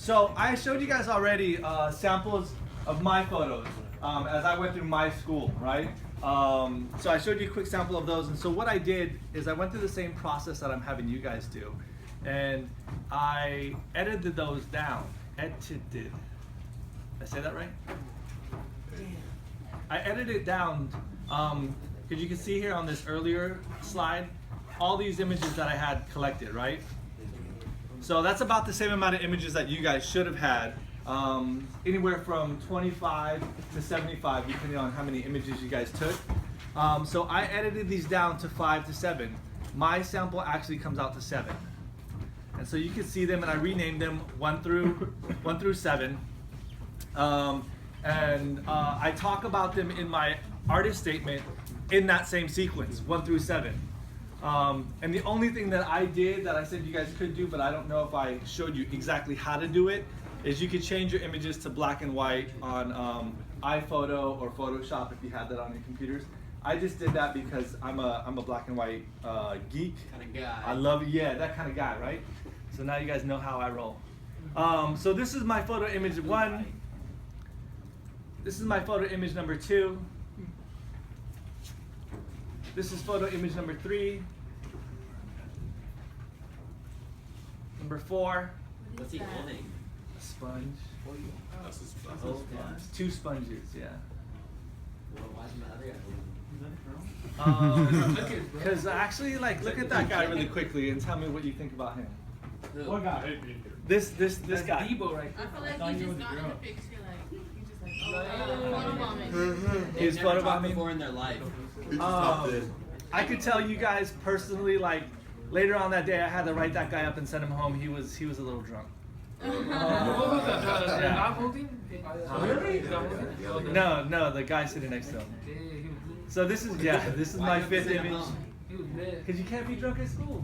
So I showed you guys already samples of my photos as I went through my school, right? So I showed you a quick sample of those, and so what I did is I went through the same process that I'm having you guys do, and I edited those down. Edited. Did I say that right? I edited it down because you can see here on this earlier slide all these images that I had collected, right? So that's about the same amount of images that you guys should have had, anywhere from 25 to 75, depending on how many images you guys took. So I edited these down to 5 to 7. My sample actually comes out to 7. And so you can see them, and I renamed them 1 through 7. I talk about them in my artist statement in that same sequence, 1 through 7. And the only thing that I did that I said you guys could do, but I don't know if I showed you exactly how to do it, is you could change your images to black and white on iPhoto or Photoshop if you had that on your computers. I just did that because I'm a black and white geek. Kind of guy. I love it, yeah, that kind of guy, right? So now you guys know how I roll. So this is my photo image 1. This is my photo image number 2. This is photo image number 3. Number 4. What's he holding? A sponge. That's a sponge. Oh, yeah. 2 sponges, yeah. Well, why isn't the other guy holding? Because actually, like, look at that guy really quickly and tell me what you think about him. What guy? This That's guy. Debo right I there. feel like he just got in the picture, like, he just like, photobombing. He's They've never talked photobombing. before in their life. He just popped in. I could tell you guys personally, like, later on that day, I had to write that guy up and send him home. He was a little drunk. What was that? Yeah. Not holding? Really? No, the guy sitting next to him. So this is this is my 5th image. He was dead. Because you can't be drunk at school.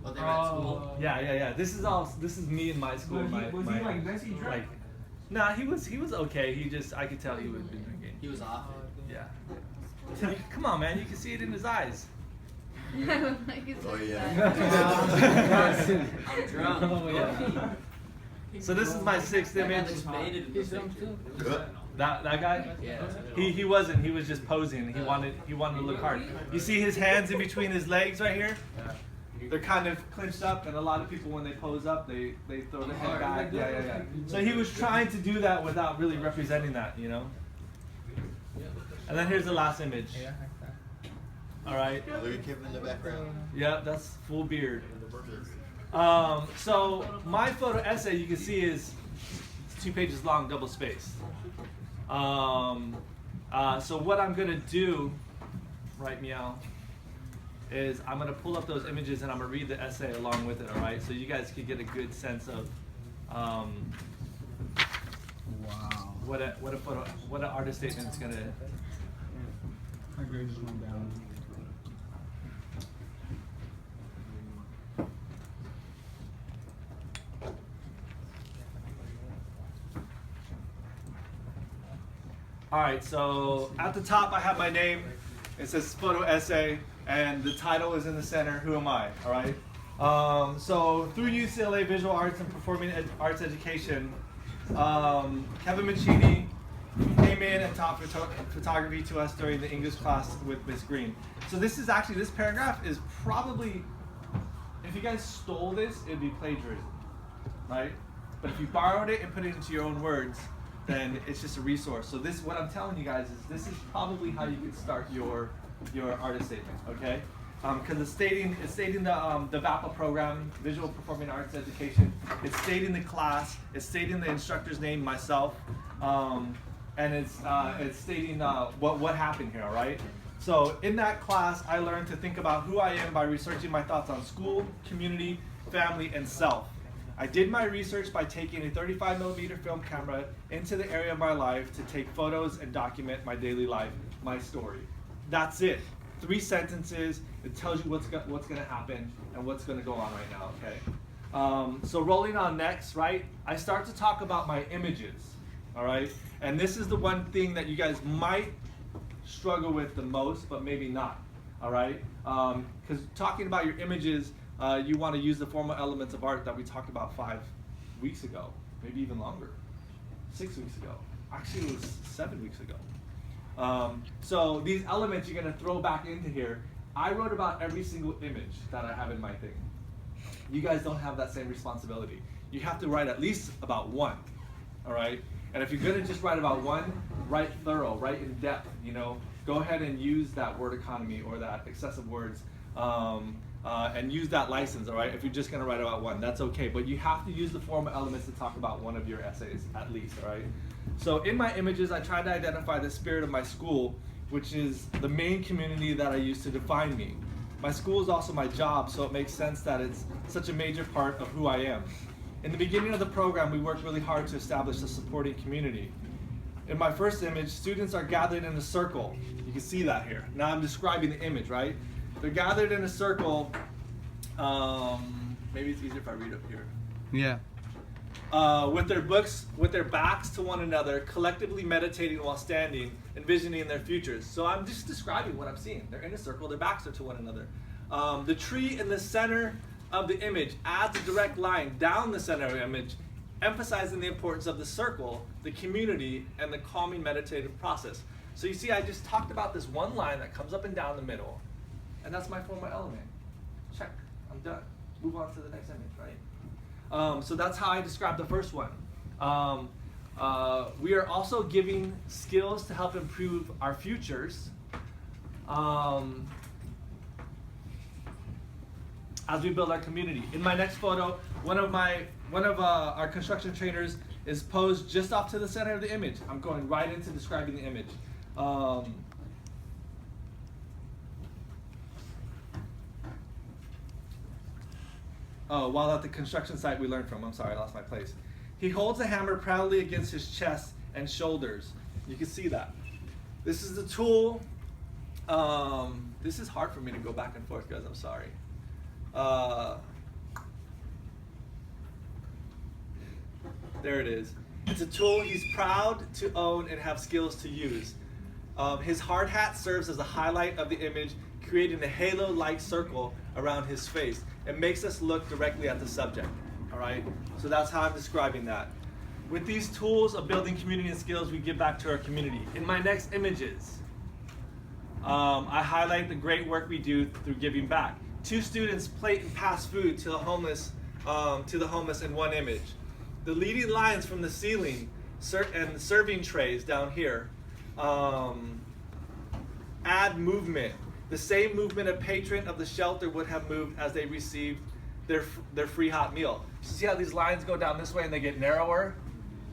Oh, they were at school. Yeah. This is me in my school. Was he like messy drunk? Like, nah, he was okay. He just, I could tell he was been drinking. He was off it. Yeah. Come on, man. You can see it in his eyes. Oh yeah. I'm drunk. Oh, yeah. So this is my 6th That guy image. just made it in the picture. That guy? Yeah. He wasn't. He was just posing. He wanted to look hard. You see his hands in between his legs right here? They're kind of clinched up, and a lot of people when they pose up, they throw their head back. Yeah. So he was trying to do that without really representing that, you know. And then here's the last image. All right. Look at Kevin in the background. Yeah, that's full beard. So my photo essay, you can see, is 2 pages long, double spaced. So what I'm gonna do, right meow, is I'm gonna pull up those images and I'm gonna read the essay along with it. All right, so you guys can get a good sense of what an artist statement is gonna. My grade just went down. All right, so at the top I have my name. It says photo essay, and the title is in the center. Who am I? All right. So through UCLA Visual Arts and Performing Arts Education, Kevin Michini came in and taught photography to us during the English class with Miss Green. So this paragraph is probably, if you guys stole this, it'd be plagiarism, right? But if you borrowed it and put it into your own words, then it's just a resource. So this, what I'm telling you guys, is this is probably how you could start your artist statement, okay? Because it's stating the VAPAE program, Visual Performing Arts Education. It's stating the class. It's stating the instructor's name, myself, and it's stating what happened here. All right. So in that class, I learned to think about who I am by researching my thoughts on school, community, family, and self. I did my research by taking a 35mm film camera into the area of my life to take photos and document my daily life, my story. That's it. 3 sentences. It tells you what's going to happen and what's going to go on right now. Okay. So rolling on next, right? I start to talk about my images. All right. And this is the one thing that you guys might struggle with the most, but maybe not. All right. Because talking about your images, you want to use the formal elements of art that we talked about 5 weeks ago. maybe even longer, 6 weeks ago. Actually, it was 7 weeks ago. So these elements you're gonna throw back into here. I wrote about every single image that I have in my thing. You guys don't have that same responsibility. You have to write at least about one, all right? And if you're gonna just write about one, write thorough, write in depth, you know? Go ahead and use that word economy or that excessive words and use that license, all right? If you're just gonna write about one, that's okay. But you have to use the formal elements to talk about one of your essays, at least, all right? So in my images, I tried to identify the spirit of my school, which is the main community that I use to define me. My school is also my job, so it makes sense that it's such a major part of who I am. In the beginning of the program, we worked really hard to establish a supporting community. In my first image, students are gathered in a circle. You can see that here. Now I'm describing the image, right? They're gathered in a circle. Maybe it's easier if I read up here. Yeah. With their books, with their backs to one another, collectively meditating while standing, envisioning their futures. So I'm just describing what I'm seeing. They're in a circle, their backs are to one another. The tree in the center of the image adds a direct line down the center of the image, emphasizing the importance of the circle, the community, and the calming meditative process. So you see, I just talked about this one line that comes up and down the middle, and that's my formal element. Check, I'm done. Move on to the next image, right? So that's how I described the first one. We are also giving skills to help improve our futures as we build our community. In my next photo, one of our construction trainers is posed just off to the center of the image. I'm going right into describing the image. While at the construction site we learned from, I'm sorry, I lost my place. He holds a hammer proudly against his chest and shoulders. You can see that. This is the tool. This is hard for me to go back and forth, guys, I'm sorry. There it is. It's a tool he's proud to own and have skills to use. His hard hat serves as a highlight of the image, creating a halo-like circle around his face. It makes us look directly at the subject, all right? So that's how I'm describing that. With these tools of building community and skills, we give back to our community. In my next images, I highlight the great work we do through giving back. 2 students plate and pass food to the homeless in one image. The leading lines from the ceiling and the serving trays down here add movement. The same movement a patron of the shelter would have moved as they received their free hot meal. See how these lines go down this way and they get narrower?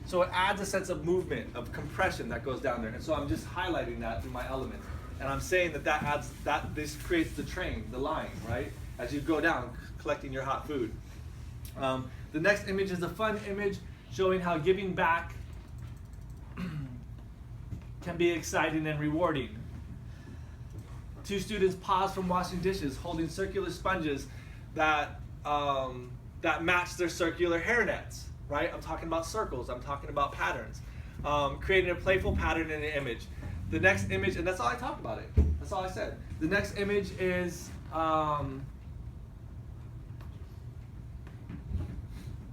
So it adds a sense of movement, of compression that goes down there. And so I'm just highlighting that through my elements. And I'm saying this creates the train, the line, right? As you go down, collecting your hot food. The next image is a fun image showing how giving back can be exciting and rewarding. 2 students pause from washing dishes, holding circular sponges that match their circular hairnets, right? I'm talking about circles, I'm talking about patterns. Creating a playful pattern in an image. The next image, and that's all I talked about it. That's all I said. The next image is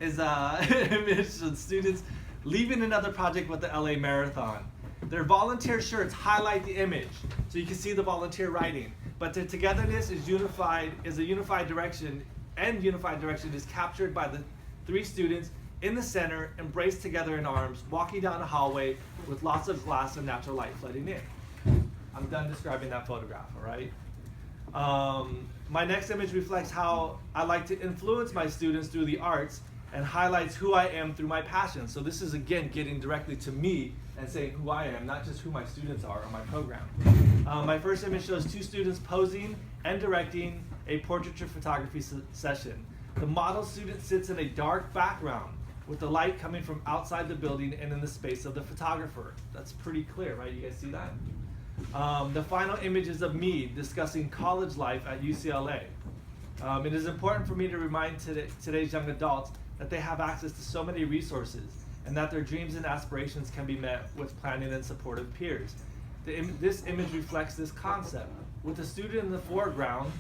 image of students leaving another project with the LA Marathon. Their volunteer shirts highlight the image, so you can see the volunteer writing. But the togetherness is a unified direction, and unified direction is captured by the 3 students in the center, embraced together in arms, walking down a hallway with lots of glass and natural light flooding in. I'm done describing that photograph, all right? My next image reflects how I like to influence my students through the arts and highlights who I am through my passion. So this is, again, getting directly to me and saying who I am, not just who my students are on my program. My first image shows 2 students posing and directing a portraiture photography session. The model student sits in a dark background with the light coming from outside the building and in the space of the photographer. That's pretty clear, right? You guys see that? The final image is of me discussing college life at UCLA. It is important for me to remind today's young adults that they have access to so many resources and that their dreams and aspirations can be met with planning and supportive peers. This image reflects this concept. With the student in the foreground,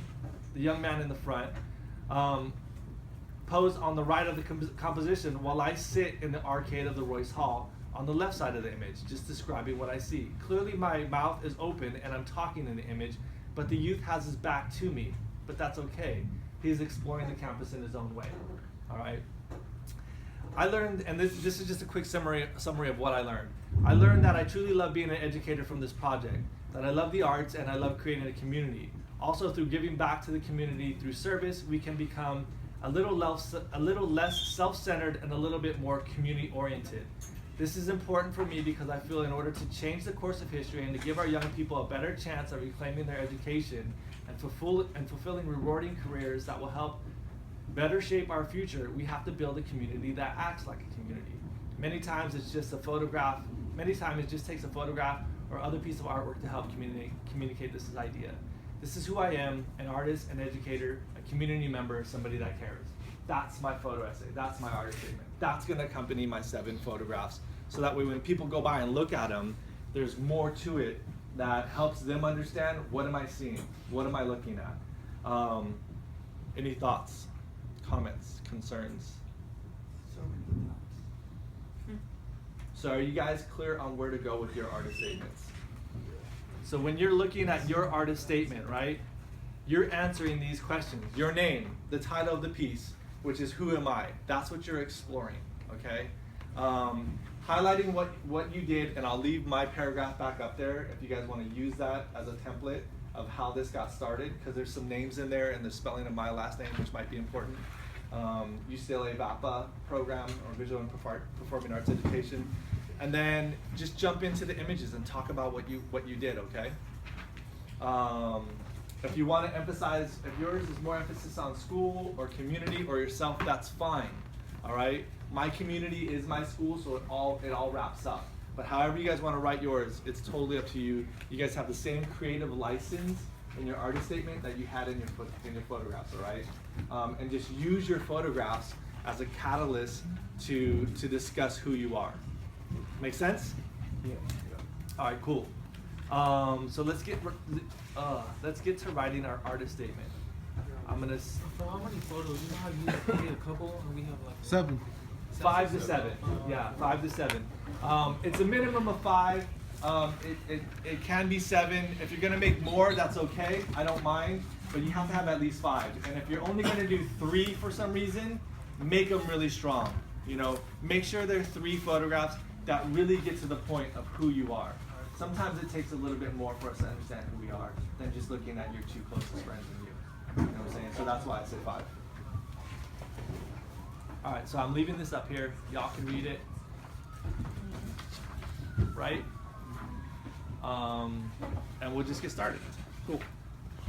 the young man in the front, posed on the right of the composition while I sit in the arcade of the Royce Hall on the left side of the image, just describing what I see. Clearly my mouth is open and I'm talking in the image, but the youth has his back to me, but that's okay. He's exploring the campus in his own way, all right? I learned, and this is just a quick summary of what I learned. I learned that I truly love being an educator from this project, that I love the arts and I love creating a community. Also, through giving back to the community through service, we can become a little less self-centered and a little bit more community-oriented. This is important for me because I feel in order to change the course of history and to give our young people a better chance of reclaiming their education and fulfilling rewarding careers that will help better shape our future, we have to build a community that acts like a community. Many times it's just a photograph, many times it just takes a photograph or other piece of artwork to help communicate this idea. This is who I am, an artist, an educator, a community member, somebody that cares. That's my photo essay, that's my artist statement. That's gonna accompany my 7 photographs, so that way when people go by and look at them, there's more to it that helps them understand, what am I seeing? What am I looking at? Any thoughts? Comments, concerns? So are you guys clear on where to go with your artist statements? So when you're looking at your artist statement, right, you're answering these questions. Your name, the title of the piece, which is who am I? That's what you're exploring, okay? Highlighting what you did, and I'll leave my paragraph back up there if you guys want to use that as a template of how this got started, because there's some names in there and the spelling of my last name, which might be important. UCLA VAPAE program, or Visual and Performing Arts Education. And then just jump into the images and talk about what you did, okay? If you want to emphasize, if yours is more emphasis on school or community or yourself, that's fine, all right? My community is my school, so it all wraps up. But however you guys want to write yours, it's totally up to you. You guys have the same creative license in your artist statement that you had in your photographs, all right? And just use your photographs as a catalyst to discuss who you are. Make sense? Yeah. All right, cool. So let's get to writing our artist statement. I'm gonna. For how many photos? You know how you need a couple and we have like 7. 5 to 7. Yeah, 5 to 7. It's a minimum of 5. It can be 7. If you're gonna make more, that's okay. I don't mind, but you have to have at least 5. And if you're only gonna do 3 for some reason, make them really strong. You know, make sure there are 3 photographs that really get to the point of who you are. Sometimes it takes a little bit more for us to understand who we are than just looking at your 2 closest friends and you. You know what I'm saying? So that's why I said 5. All right, so I'm leaving this up here. Y'all can read it, right? And we'll just get started. Cool.